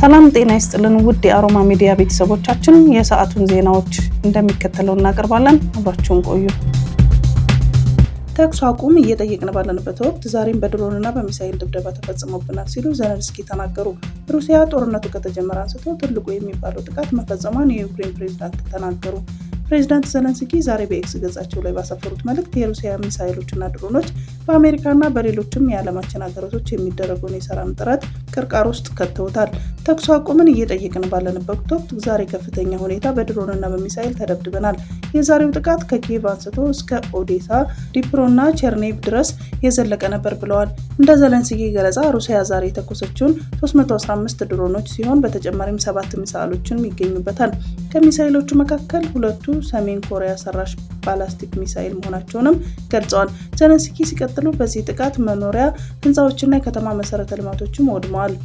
ሰላም ጤና ይስጥልን ውድ የአሮማ ሚዲያ ቤተሰቦቻችን፣ የሰዓቱን ዜናዎች እንደሚከተለው እናቀርባለን። አብራችሁን ቆዩ። ተኩስ አቁም እየጠየቅን ባለንበት ወቅት ዛሬም በድሮንና በሚሳኤል ድብደባ ተፈጽሞብናል ሲሉ ዘለንስኪ ተናገሩ። ሩሲያ ጦርነቱ ከተጀመረ አንስቶ ትልቁ የሚባለው ጥቃት መፈጸሟን የዩክሬን ፕሬዝዳንት ተናገሩ። ፕሬዝዳንት ዘለንስኪ ዛሬ በኤክስ ገጻቸው ላይ ባሰፈሩት መልእክት የሩሲያ ሚሳኤሎችና ድሮኖች በአሜሪካና በሌሎችም የዓለማችን ሀገራቶች የሚደረገውን የሰላም ጥረት ቅርቃር ውስጥ ከተውታል። ተኩስ አቁምን እየጠየቅን ባለንበት ወቅት ዛሬ ከፍተኛ ሁኔታ በድሮንና በሚሳኤል ተደብድበናል። የዛሬው ጥቃት ከኪየቭ አንስቶ እስከ ኦዴሳ፣ ዲፕሮና ቸርኔቭ ድረስ የዘለቀ ነበር ብለዋል። እንደ ዘለንስኪ ገለጻ ሩሲያ ዛሬ የተኮሰችውን 315 ድሮኖች ሲሆን በተጨማሪም 7 ሚሳኤሎችም ይገኙበታል። ከሚሳኤሎቹ መካከል ሁለቱ ሰሜን ኮሪያ ሰራሽ ባላስቲክ ሚሳኤል መሆናቸውንም ገልጸዋል። ዘለንስኪ ሲቀጥሉ በዚህ ጥቃት መኖሪያ ህንፃዎችና የከተማ መሰረተ ልማቶችም ወድመዋል።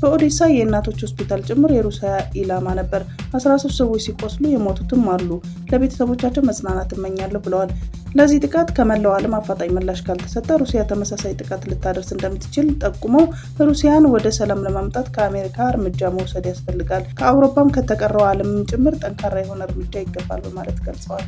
በኦዴሳ የእናቶች ሆስፒታል ጭምር የሩሲያ ኢላማ ነበር። 13 ሰዎች ሲቆስሉ የሞቱትም አሉ። ለቤተሰቦቻቸው መጽናናት እመኛለሁ ብለዋል። ለዚህ ጥቃት ከመላው ዓለም አፋጣኝ ምላሽ ካልተሰጠ ሩሲያ ተመሳሳይ ጥቃት ልታደርስ እንደምትችል ጠቁመው ሩሲያን ወደ ሰላም ለማምጣት ከአሜሪካ እርምጃ መውሰድ ያስፈልጋል፣ ከአውሮፓም ከተቀረው ዓለምም ጭምር ጠንካራ የሆነ እርምጃ ይገባል በማለት ገልጸዋል።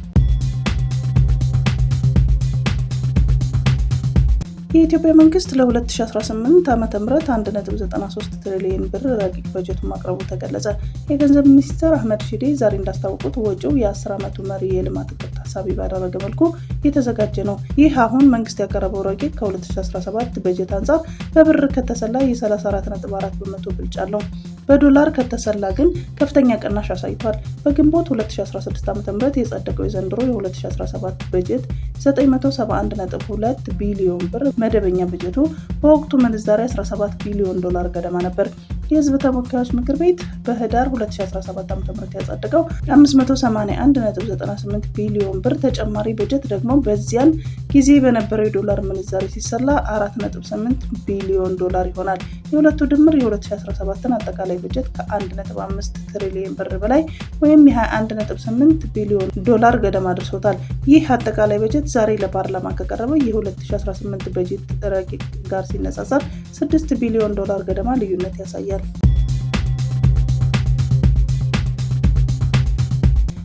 የኢትዮጵያ መንግስት ለ2018 ዓ.ም 1.93 ትሪሊዮን ብር ረቂቅ በጀቱን ማቅረቡ ተገለጸ። የገንዘብ ሚኒስትር አህመድ ሺዴ ዛሬ እንዳስታወቁት ወጪው የ10 ዓመቱ መሪ የልማት እቅድ ታሳቢ ባደረገ መልኩ የተዘጋጀ ነው። ይህ አሁን መንግስት ያቀረበው ረቂቅ ከ2017 በጀት አንጻር በብር ከተሰላ የ34.4 በመቶ ብልጫ አለው። በዶላር ከተሰላ ግን ከፍተኛ ቅናሽ አሳይቷል። በግንቦት 2016 ዓ.ም የጸደቀው የዘንድሮ የ2017 በጀት 971.2 ቢሊዮን ብር መደበኛ በጀቱ በወቅቱ ምንዛሬ 17 ቢሊዮን ዶላር ገደማ ነበር። የህዝብ ተወካዮች ምክር ቤት በህዳር 2017 ዓ.ም ያጸደቀው 581.98 ቢሊዮን ብር ተጨማሪ በጀት ደግሞ በዚያን ጊዜ በነበረው የዶላር ምንዛሬ ሲሰላ 4.8 ቢሊዮን ዶላር ይሆናል። የሁለቱ ድምር የ2017ን አጠቃላይ በጀት ከ1.5 ትሪሊዮን ብር በላይ ወይም የ21.8 ቢሊዮን ዶላር ገደማ አድርሶታል። ይህ አጠቃላይ በጀት ዛሬ ለፓርላማ ከቀረበው የ2018 በጀት ረቂቅ ጋር ሲነጻጸር 6 ቢሊዮን ዶላር ገደማ ልዩነት ያሳያል።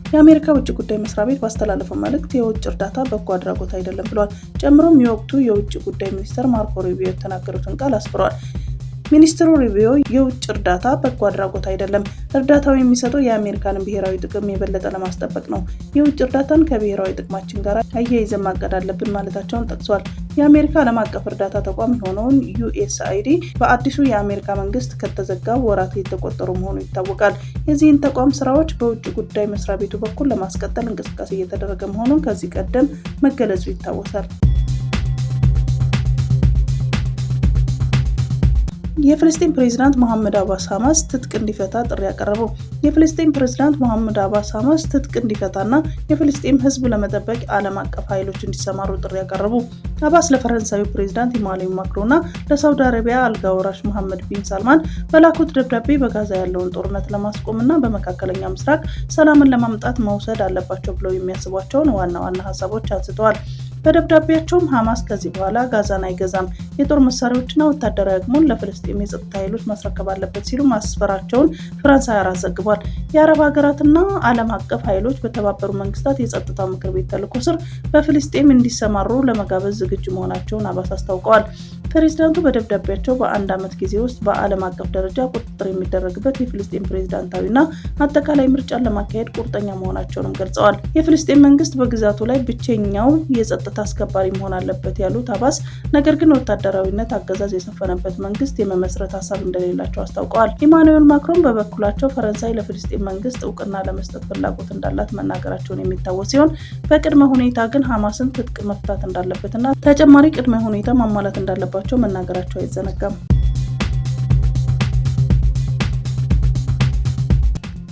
የአሜሪካ ውጭ ጉዳይ መስሪያ ቤት ባስተላለፈው መልእክት የውጭ እርዳታ በጎ አድራጎት አይደለም ብሏል። ጨምሮም የወቅቱ የውጭ ጉዳይ ሚኒስትር ማርኮ ሩቢዮ የተናገሩትን ቃል አስፍሯል። ሚኒስትሩ ሩቢዮ የውጭ እርዳታ በጎ አድራጎት አይደለም፣ እርዳታው የሚሰጠው የአሜሪካንን ብሔራዊ ጥቅም የበለጠ ለማስጠበቅ ነው። የውጭ እርዳታን ከብሔራዊ ጥቅማችን ጋር አያይዘን ማቀድ አለብን ማለታቸውን ጠቅሷል። የአሜሪካ ዓለም አቀፍ እርዳታ ተቋም የሆነውን USAID በአዲሱ የአሜሪካ መንግስት ከተዘጋ ወራት የተቆጠሩ መሆኑ ይታወቃል። የዚህን ተቋም ስራዎች በውጭ ጉዳይ መስሪያ ቤቱ በኩል ለማስቀጠል እንቅስቃሴ እየተደረገ መሆኑን ከዚህ ቀደም መገለጹ ይታወሳል። የፍልስጤም ፕሬዝዳንት መሐመድ አባስ ሐማስ ትጥቅ እንዲፈታ ጥሪ ያቀረቡ። የፍልስጤም ፕሬዝዳንት መሐመድ አባስ ሐማስ ትጥቅ እንዲፈታና የፍልስጤም ሕዝብ ለመጠበቅ ዓለም አቀፍ ኃይሎች እንዲሰማሩ ጥሪ ያቀረቡ። አባስ ለፈረንሳዩ ፕሬዝዳንት ኢማኑኤል ማክሮንና ለሳውዲ አረቢያ አልጋ ወራሽ መሐመድ ቢን ሳልማን በላኩት ደብዳቤ በጋዛ ያለውን ጦርነት ለማስቆምና በመካከለኛ ምስራቅ ሰላምን ለማምጣት መውሰድ አለባቸው ብለው የሚያስቧቸውን ዋና ዋና ሀሳቦች አንስተዋል። በደብዳቤያቸውም ሐማስ ከዚህ በኋላ ጋዛን አይገዛም፣ የጦር መሳሪያዎችና ወታደራዊ አቅሙን ለፍልስጤም የጸጥታ ኃይሎች ማስረከብ አለበት ሲሉ ማስፈራቸውን ፍራንስ 24 ዘግቧል። የአረብ ሀገራትና ዓለም አቀፍ ኃይሎች በተባበሩ መንግስታት የጸጥታው ምክር ቤት ተልዕኮ ስር በፍልስጤም እንዲሰማሩ ለመጋበዝ ዝግጁ መሆናቸውን አባስ አስታውቀዋል። ፕሬዝዳንቱ በደብዳቤያቸው በአንድ ዓመት ጊዜ ውስጥ በዓለም አቀፍ ደረጃ ቁጥጥር የሚደረግበት የፍልስጤም ፕሬዝዳንታዊና አጠቃላይ ምርጫን ለማካሄድ ቁርጠኛ መሆናቸውንም ገልጸዋል። የፍልስጤም መንግስት በግዛቱ ላይ ብቸኛው የጸጥታ አስከባሪ መሆን አለበት ያሉት አባስ ነገር ግን ወታደራዊነት አገዛዝ የሰፈነበት መንግስት የመመስረት ሀሳብ እንደሌላቸው አስታውቀዋል። ኢማኑኤል ማክሮን በበኩላቸው ፈረንሳይ ለፍልስጤም መንግስት እውቅና ለመስጠት ፍላጎት እንዳላት መናገራቸውን የሚታወስ ሲሆን በቅድመ ሁኔታ ግን ሐማስን ትጥቅ መፍታት እንዳለበትና ተጨማሪ ቅድመ ሁኔታ ማሟላት እንዳለባቸው መናገራቸው አይዘነጋም።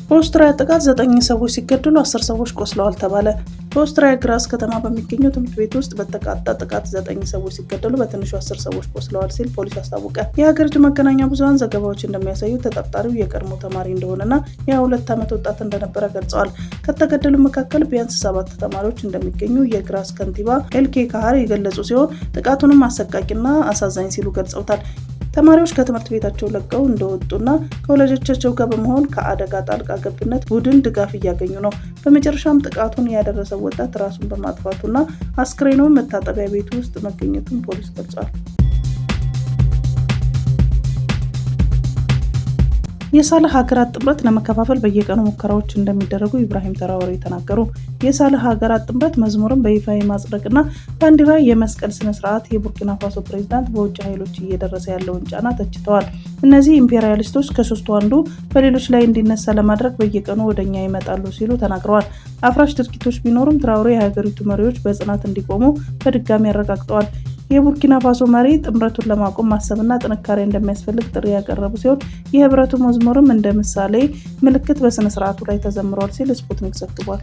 በኦስትሪያ ጥቃት 9 ሰዎች ሲገደሉ 10 ሰዎች ቆስለዋል ተባለ። በኦስትሪያ ግራስ ከተማ በሚገኘው ትምህርት ቤት ውስጥ በተቃጣ ጥቃት 9 ሰዎች ሲገደሉ በትንሹ 10 ሰዎች ቆስለዋል ሲል ፖሊስ አስታወቀ። የሀገሪቱ መገናኛ ብዙሃን ዘገባዎች እንደሚያሳዩ ተጠርጣሪው የቀድሞ ተማሪ እንደሆነና የ2 ዓመት ወጣት እንደነበረ ገልጸዋል። ከተገደሉ መካከል ቢያንስ 7 ተማሪዎች እንደሚገኙ የግራስ ከንቲባ ኤልኬ ካህር የገለጹ ሲሆን ጥቃቱንም አሰቃቂና አሳዛኝ ሲሉ ገልጸውታል። ተማሪዎች ከትምህርት ቤታቸው ለቀው እንደወጡና ከወላጆቻቸው ጋር በመሆን ከአደጋ ጣልቃ ገብነት ቡድን ድጋፍ እያገኙ ነው። በመጨረሻም ጥቃቱን ያደረሰው ወጣት ራሱን በማጥፋቱና አስክሬኑ መታጠቢያ ቤት ውስጥ መገኘቱን ፖሊስ ገልጿል። የሳልህ ሀገራት ጥምረት ለመከፋፈል በየቀኑ ሙከራዎች እንደሚደረጉ ኢብራሂም ትራኦሬ ተናገሩ። የሳልህ ሀገራት ጥምረት መዝሙርን በይፋ የማጽደቅና ባንዲራ የመስቀል ስነስርዓት የቡርኪና ፋሶ ፕሬዝዳንት በውጭ ኃይሎች እየደረሰ ያለውን ጫና ተችተዋል። እነዚህ ኢምፔሪያሊስቶች ከሶስቱ አንዱ በሌሎች ላይ እንዲነሳ ለማድረግ በየቀኑ ወደኛ ይመጣሉ ሲሉ ተናግረዋል። አፍራሽ ድርጊቶች ቢኖሩም ትራኦሬ የሀገሪቱ መሪዎች በጽናት እንዲቆሙ በድጋሚ አረጋግጠዋል። የቡርኪና ፋሶ መሪ ጥምረቱን ለማቆም ማሰብና ጥንካሬ እንደሚያስፈልግ ጥሪ ያቀረቡ ሲሆን የህብረቱ መዝሙርም እንደ ምሳሌ ምልክት በስነ ስርዓቱ ላይ ተዘምሯል ሲል ስፑትኒክ ዘግቧል።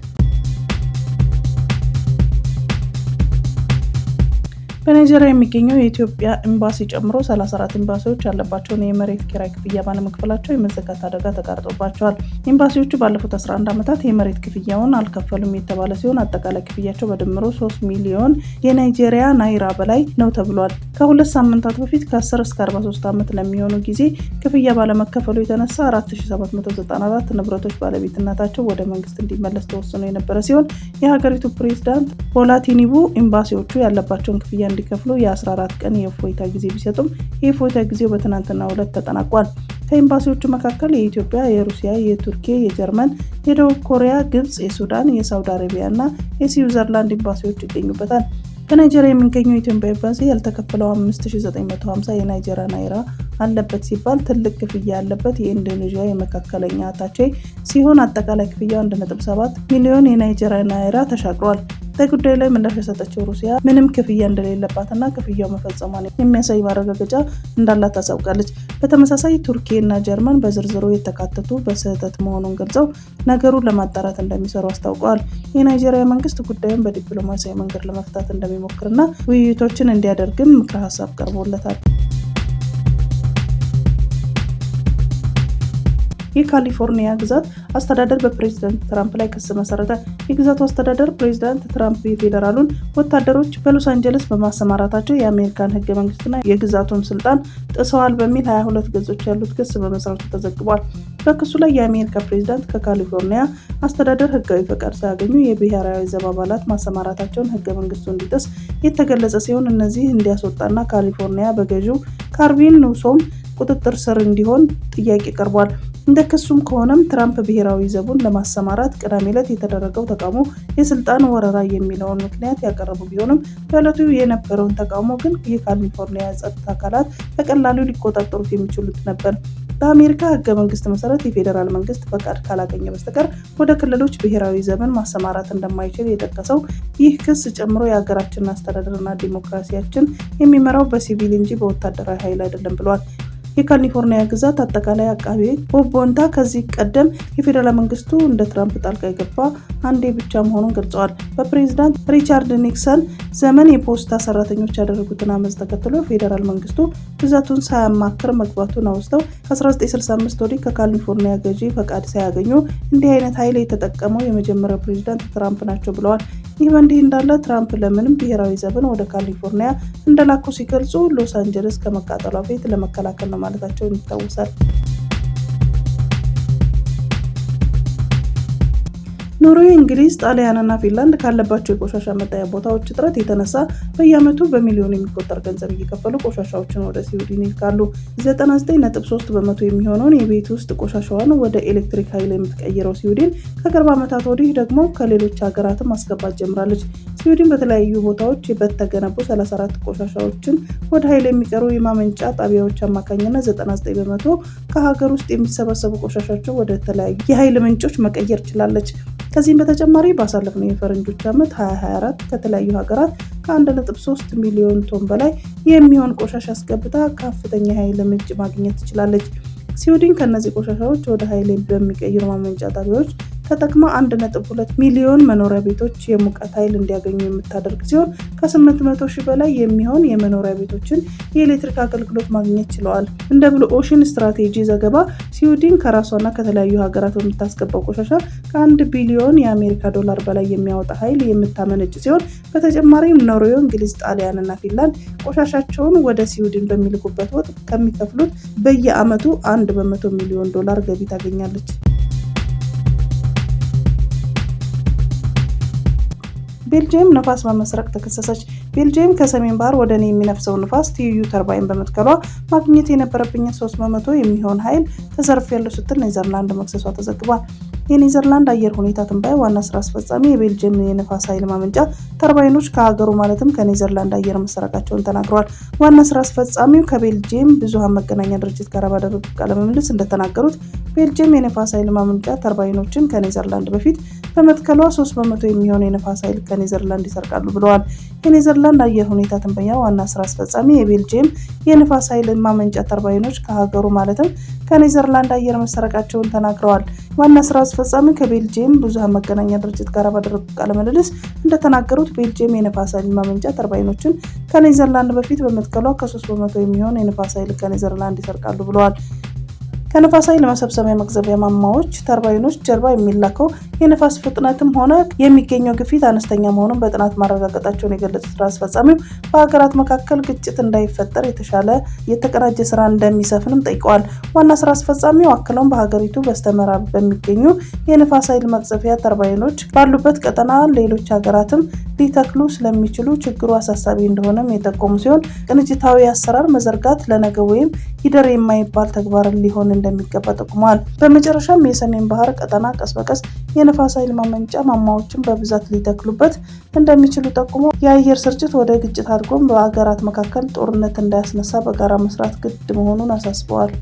በናይጄሪያ የሚገኘው የኢትዮጵያ ኤምባሲ ጨምሮ 34 ኤምባሲዎች ያለባቸውን የመሬት ኪራይ ክፍያ ባለመክፈላቸው የመዘጋት አደጋ ተጋርጦባቸዋል። ኤምባሲዎቹ ባለፉት 11 ዓመታት የመሬት ክፍያውን አልከፈሉም የተባለ ሲሆን አጠቃላይ ክፍያቸው በድምሩ 3 ሚሊዮን የናይጄሪያ ናይራ በላይ ነው ተብሏል። ከ2 ሳምንታት በፊት ከ10 እስከ 43 ዓመት ለሚሆኑ ጊዜ ክፍያ ባለመከፈሉ የተነሳ 4794 ንብረቶች ባለቤትነታቸው ወደ መንግስት እንዲመለስ ተወስኖ የነበረ ሲሆን የሀገሪቱ ፕሬዝዳንት ቦላ ቲኑቡ ኤምባሲዎቹ ያለባቸውን ክፍያ እንዲከፍሉ የ14 ቀን የእፎይታ ጊዜ ቢሰጡም የእፎይታ ጊዜው በትናንትናው ዕለት ተጠናቋል። ከኤምባሲዎቹ መካከል የኢትዮጵያ፣ የሩሲያ፣ የቱርኪ፣ የጀርመን፣ የደቡብ ኮሪያ፣ ግብጽ፣ የሱዳን፣ የሳውዲ አረቢያ እና የስዊዘርላንድ ኤምባሲዎች ይገኙበታል። በናይጄሪያ የሚገኘው የኢትዮጵያ ኤምባሲ ያልተከፈለው 5950 የናይጄሪያ ናይራ አለበት ሲባል ትልቅ ክፍያ ያለበት የኢንዶኔዥያ የመካከለኛ አታቼ ሲሆን አጠቃላይ ክፍያው 1.7 ሚሊዮን የናይጄሪያ ናይራ ተሻግሯል። በጉዳዩ ላይ ምላሽ የሰጠችው ሩሲያ ምንም ክፍያ እንደሌለባትና ክፍያው መፈጸሟን የሚያሳይ ማረጋገጫ እንዳላት ታሳውቃለች። በተመሳሳይ ቱርኪ እና ጀርመን በዝርዝሩ የተካተቱ በስህተት መሆኑን ገልጸው ነገሩን ለማጣራት እንደሚሰሩ አስታውቀዋል። የናይጄሪያ መንግስት ጉዳዩን በዲፕሎማሲያዊ መንገድ ለመፍታት እንደሚሞክርና ውይይቶችን እንዲያደርግም ምክረ ሀሳብ ቀርቦለታል። የካሊፎርኒያ ግዛት አስተዳደር በፕሬዝዳንት ትራምፕ ላይ ክስ መሰረተ። የግዛቱ አስተዳደር ፕሬዝዳንት ትራምፕ የፌዴራሉን ወታደሮች በሎስ አንጀለስ በማሰማራታቸው የአሜሪካን ህገ መንግስትና የግዛቱን ስልጣን ጥሰዋል በሚል 22 ገጾች ያሉት ክስ በመሰረቱ ተዘግቧል። በክሱ ላይ የአሜሪካ ፕሬዝዳንት ከካሊፎርኒያ አስተዳደር ህጋዊ ፈቃድ ሳያገኙ የብሔራዊ ዘብ አባላት ማሰማራታቸውን ህገ መንግስቱ እንዲጥስ የተገለጸ ሲሆን እነዚህ እንዲያስወጣና ካሊፎርኒያ በገዢው ካርቪን ኒውሶም ቁጥጥር ስር እንዲሆን ጥያቄ ቀርቧል። እንደ ክሱም ከሆነም ትራምፕ ብሔራዊ ዘቡን ለማሰማራት ቅዳሜ ዕለት የተደረገው ተቃውሞ የስልጣን ወረራ የሚለውን ምክንያት ያቀረቡ ቢሆንም በዕለቱ የነበረውን ተቃውሞ ግን የካሊፎርኒያ ጸጥታ አካላት በቀላሉ ሊቆጣጠሩት የሚችሉት ነበር። በአሜሪካ ህገ መንግስት መሰረት የፌዴራል መንግስት ፈቃድ ካላገኘ በስተቀር ወደ ክልሎች ብሔራዊ ዘብን ማሰማራት እንደማይችል የጠቀሰው ይህ ክስ ጨምሮ የሀገራችንን አስተዳደርና ዲሞክራሲያችን የሚመራው በሲቪል እንጂ በወታደራዊ ኃይል አይደለም ብሏል። የካሊፎርኒያ ግዛት አጠቃላይ አቃቤ ቦብ ቦንታ ከዚህ ቀደም የፌዴራል መንግስቱ እንደ ትራምፕ ጣልቃ የገባ አንዴ ብቻ መሆኑን ገልጸዋል። በፕሬዝዳንት ሪቻርድ ኒክሰን ዘመን የፖስታ ሰራተኞች ያደረጉትን አመፅ ተከትሎ ፌዴራል መንግስቱ ግዛቱን ሳያማክር መግባቱን አውስተው ከ1965 ወዲህ ከካሊፎርኒያ ገዢ ፈቃድ ሳያገኙ እንዲህ አይነት ኃይል የተጠቀመው የመጀመሪያው ፕሬዝዳንት ትራምፕ ናቸው ብለዋል። ይህ በእንዲህ እንዳለ ትራምፕ ለምንም ብሔራዊ ዘብን ወደ ካሊፎርኒያ እንደላኩ ሲገልጹ ሎስ አንጀለስ ከመቃጠሏ በፊት ለመከላከል ነው ማለታቸውን ይታወሳል። ኖርዌይ፣ እንግሊዝ፣ ጣሊያንና ፊንላንድ ካለባቸው የቆሻሻ መጣያ ቦታዎች እጥረት የተነሳ በየዓመቱ በሚሊዮን የሚቆጠር ገንዘብ እየከፈሉ ቆሻሻዎችን ወደ ስዊድን ይልካሉ። 99.3 በመቶ የሚሆነውን የቤት ውስጥ ቆሻሻዋን ወደ ኤሌክትሪክ ኃይል የምትቀይረው ስዊድን ከቅርብ ዓመታት ወዲህ ደግሞ ከሌሎች ሀገራትም ማስገባት ጀምራለች። ስዊድን በተለያዩ ቦታዎች በተገነቡ 34 ቆሻሻዎችን ወደ ኃይል የሚቀሩ የማመንጫ ጣቢያዎች አማካኝነት 99 በመቶ ከሀገር ውስጥ የሚሰበሰቡ ቆሻሻቸው ወደ ተለያዩ የኃይል ምንጮች መቀየር ችላለች። ከዚህም በተጨማሪ ባሳለፍነው የፈረንጆች ዓመት 2024 ከተለያዩ ሀገራት ከ1.3 ሚሊዮን ቶን በላይ የሚሆን ቆሻሻ አስገብታ ከፍተኛ ኃይል ምንጭ ማግኘት ትችላለች። ስዊድን ከነዚህ ቆሻሻዎች ወደ ኃይል በሚቀይሩ ማመንጫ ጣቢያዎች ተጠቅማ 1.2 ሚሊዮን መኖሪያ ቤቶች የሙቀት ኃይል እንዲያገኙ የምታደርግ ሲሆን ከ800 ሺህ በላይ የሚሆን የመኖሪያ ቤቶችን የኤሌክትሪክ አገልግሎት ማግኘት ችለዋል። እንደ ብሉ ኦሽን ስትራቴጂ ዘገባ ስዊድን ከራሷና ከተለያዩ ሀገራት በምታስገባው ቆሻሻ ከ1 ቢሊዮን የአሜሪካ ዶላር በላይ የሚያወጣ ኃይል የምታመነጭ ሲሆን በተጨማሪም ኖርዌይ፣ እንግሊዝ፣ ጣሊያን እና ፊንላንድ ቆሻሻቸውን ወደ ስዊድን በሚልኩበት ወቅት ከሚከፍሉት በየዓመቱ 100 ሚሊዮን ዶላር ገቢ ታገኛለች። ቤልጅየም ነፋስ በመስረቅ ተከሰሰች። ቤልጅየም ከሰሜን ባህር ወደ እኔ የሚነፍሰው ንፋስ ትይዩ ተርባይን በመትከሏ ማግኘት የነበረብኝ 3% የሚሆን ኃይል ተዘርፌያለሁ ስትል ኔዘርላንድ መክሰሷ ተዘግቧል። የኔዘርላንድ አየር ሁኔታ ትንበያ ዋና ስራ አስፈጻሚ የቤልጅየም የነፋስ ኃይል ማመንጫ ተርባይኖች ከሀገሩ ማለትም ከኔዘርላንድ አየር መሰረቃቸውን ተናግረዋል። ዋና ስራ አስፈጻሚው ከቤልጅየም ብዙሃን መገናኛ ድርጅት ጋር ባደረጉት ቃለ ምልልስ እንደተናገሩት ቤልጅየም የነፋስ ኃይል ማመንጫ ተርባይኖችን ከኔዘርላንድ በፊት በመትከሏ 3% የሚሆን የነፋስ ኃይል ከኔዘርላንድ ይሰርቃሉ ብለዋል። የኔዘርላንድ አየር ሁኔታ ትንበያ ዋና ስራ አስፈጻሚ የቤልጅየም የነፋስ ኃይል ማመንጫ ተርባይኖች ከሀገሩ ማለትም ከኔዘርላንድ አየር መሰረቃቸውን ተናግረዋል። ዋና ስራ አስፈጻሚ ከቤልጅየም ብዙሃን መገናኛ ድርጅት ጋር ባደረጉት ቃለ ምልልስ እንደተናገሩት ቤልጅየም የነፋስ ኃይል ማመንጫ ተርባይኖችን ከኔዘርላንድ በፊት በመትከሏ ከ3% የሚሆን የነፋስ ኃይል ከኔዘርላንድ ይሰርቃሉ ብለዋል። ከነፋስ ኃይል መሰብሰቢያ መቅዘቢያ ማማዎች ተርባይኖች ጀርባ የሚላከው የነፋስ ፍጥነትም ሆነ የሚገኘው ግፊት አነስተኛ መሆኑን በጥናት ማረጋገጣቸውን የገለጹት ስራ አስፈጻሚው በሀገራት መካከል ግጭት እንዳይፈጠር የተሻለ የተቀናጀ ስራ እንደሚሰፍንም ጠይቀዋል። ዋና ስራ አስፈጻሚው አክለውም በሀገሪቱ በስተምዕራብ በሚገኙ የነፋስ ኃይል መቅዘፊያ ተርባይኖች ባሉበት ቀጠና ሌሎች ሀገራትም ሊተክሉ ስለሚችሉ ችግሩ አሳሳቢ እንደሆነም የጠቆሙ ሲሆን ቅንጅታዊ አሰራር መዘርጋት ለነገ ወይም ይደር የማይባል ተግባር ሊሆን እንደሚገባ ጠቁመዋል። በመጨረሻም የሰሜን ባህር ቀጠና ቀስ በቀስ የነፋስ ኃይል ማመንጫ ማማዎችን በብዛት ሊተክሉበት እንደሚችሉ ጠቁሞ የአየር ስርጭት ወደ ግጭት አድጎም በሀገራት መካከል ጦርነት እንዳያስነሳ በጋራ መስራት ግድ መሆኑን አሳስበዋል።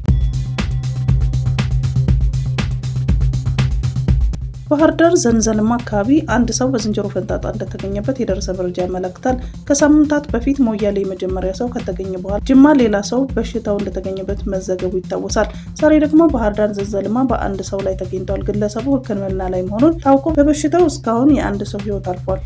ባህር ዳር ዘንዘልማ አካባቢ አንድ ሰው በዝንጀሮ ፈንጣጣ እንደተገኘበት የደረሰ መረጃ ያመለክታል። ከሳምንታት በፊት ሞያሌ የመጀመሪያ ሰው ከተገኘ በኋላ ጅማ ሌላ ሰው በሽታው እንደተገኘበት መዘገቡ ይታወሳል። ዛሬ ደግሞ ባህር ዳር ዘንዘልማ በአንድ ሰው ላይ ተገኝቷል። ግለሰቡ ሕክምና ላይ መሆኑን ታውቆ በበሽታው እስካሁን የአንድ ሰው ሕይወት አልፏል።